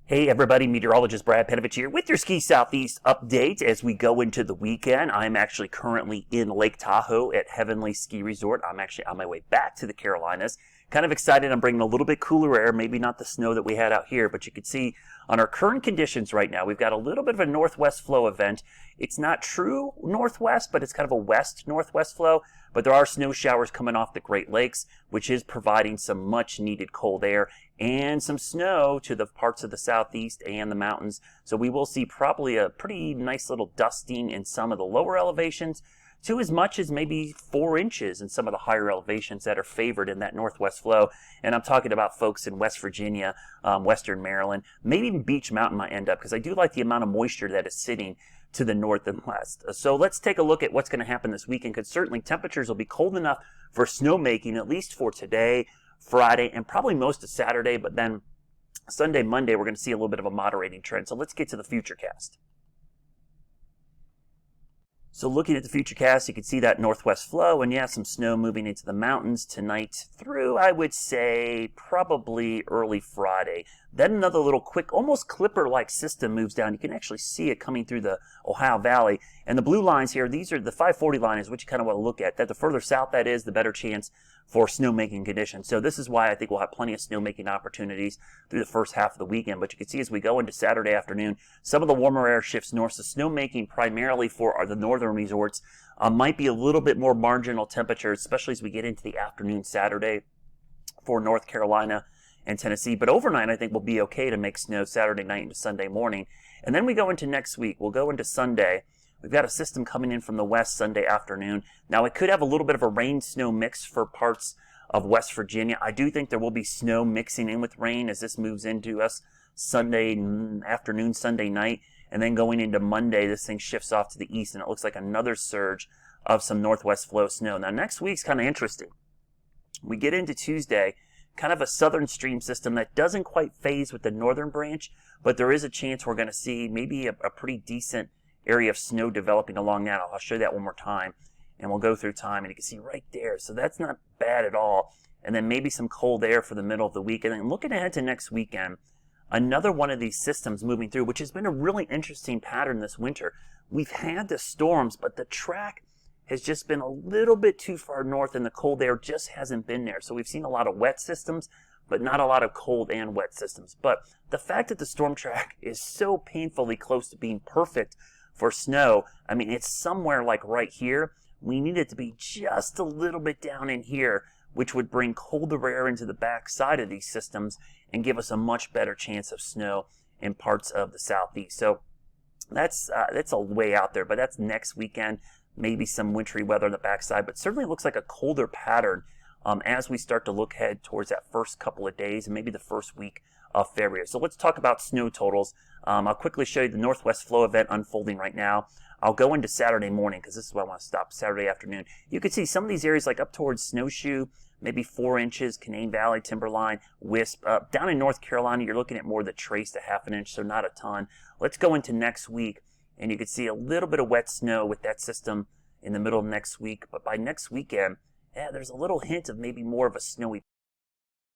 Hey everybody, meteorologist Brad Petovich here with your Ski Southeast update as we go into the weekend. I'm actually currently in Lake Tahoe at Heavenly Ski Resort. I'm actually on my way back to the Carolinas. Kind of excited. I'm bringing a little bit cooler air, maybe not the snow that we had out here, but you can see on our current conditions right now, we've got a little bit of a northwest flow event. It's not true northwest, but it's kind of a west-northwest flow. But there are snow showers coming off the Great Lakes, which is providing some much needed cold air and some snow to the parts of the southeast and the mountains. So we will see probably a pretty nice little dusting in some of the lower elevations, to as much as maybe 4 inches in some of the higher elevations that are favored in that northwest flow. And I'm talking about folks in West Virginia, Western Maryland, maybe even Beach Mountain might end up, because I do like the amount of moisture that is sitting to the north and west. So let's take a look at what's going to happen this weekend, because certainly temperatures will be cold enough for snowmaking, at least for today, Friday, and probably most of Saturday, but then Sunday, Monday, we're going to see a little bit of a moderating trend. So let's get to the futurecast. So looking at the futurecast, you can see that northwest flow, and yeah, some snow moving into the mountains tonight through, I would say, probably early Friday. Then another little quick, almost clipper-like system moves down. You can actually see it coming through the Ohio Valley. And the blue lines here, these are the 540 line is what you kind of want to look at. That the further south that is, the better chance for snowmaking conditions. So this is why I think we'll have plenty of snowmaking opportunities through the first half of the weekend. But you can see as we go into Saturday afternoon, some of the warmer air shifts north. So snowmaking primarily for the northern resorts might be a little bit more marginal temperatures, especially as we get into the afternoon Saturday for North Carolina and Tennessee. But overnight, I think we'll be okay to make snow Saturday night into Sunday morning. And then we go into next week. We'll go into Sunday. We've got a system coming in from the west Sunday afternoon. Now, it could have a little bit of a rain-snow mix for parts of West Virginia. I do think there will be snow mixing in with rain as this moves into us Sunday afternoon, Sunday night. And then going into Monday, this thing shifts off to the east, and it looks like another surge of some northwest flow snow. Now, next week's kind of interesting. We get into Tuesday, kind of a southern stream system that doesn't quite phase with the northern branch, but there is a chance we're going to see maybe a pretty decent area of snow developing along that. I'll show you that one more time, and we'll go through time, and you can see right there. So that's not bad at all. And then maybe some cold air for the middle of the week. And then looking ahead to next weekend, another one of these systems moving through, which has been a really interesting pattern this winter. We've had the storms, but the track has just been a little bit too far north, and the cold air just hasn't been there. So we've seen a lot of wet systems, but not a lot of cold and wet systems. But the fact that the storm track is so painfully close to being perfect for snow, I mean, it's somewhere like right here. We need it to be just a little bit down in here, which would bring colder air into the back side of these systems and give us a much better chance of snow in parts of the southeast. So that's a way out there, but that's next weekend. Maybe some wintry weather on the backside, but certainly looks like a colder pattern as we start to look ahead towards that first couple of days and maybe the first week of February. So let's talk about snow totals. I'll quickly show you the northwest flow event unfolding right now. I'll go into Saturday morning because this is where I want to stop, Saturday afternoon. You can see some of these areas like up towards Snowshoe, maybe 4 inches, Canaan Valley, Timberline, Wisp. Down in North Carolina, you're looking at more the trace to 1/2 inch, so not a ton. Let's go into next week, and you can see a little bit of wet snow with that system in the middle of next week. But by next weekend, yeah, there's a little hint of maybe more of a snowy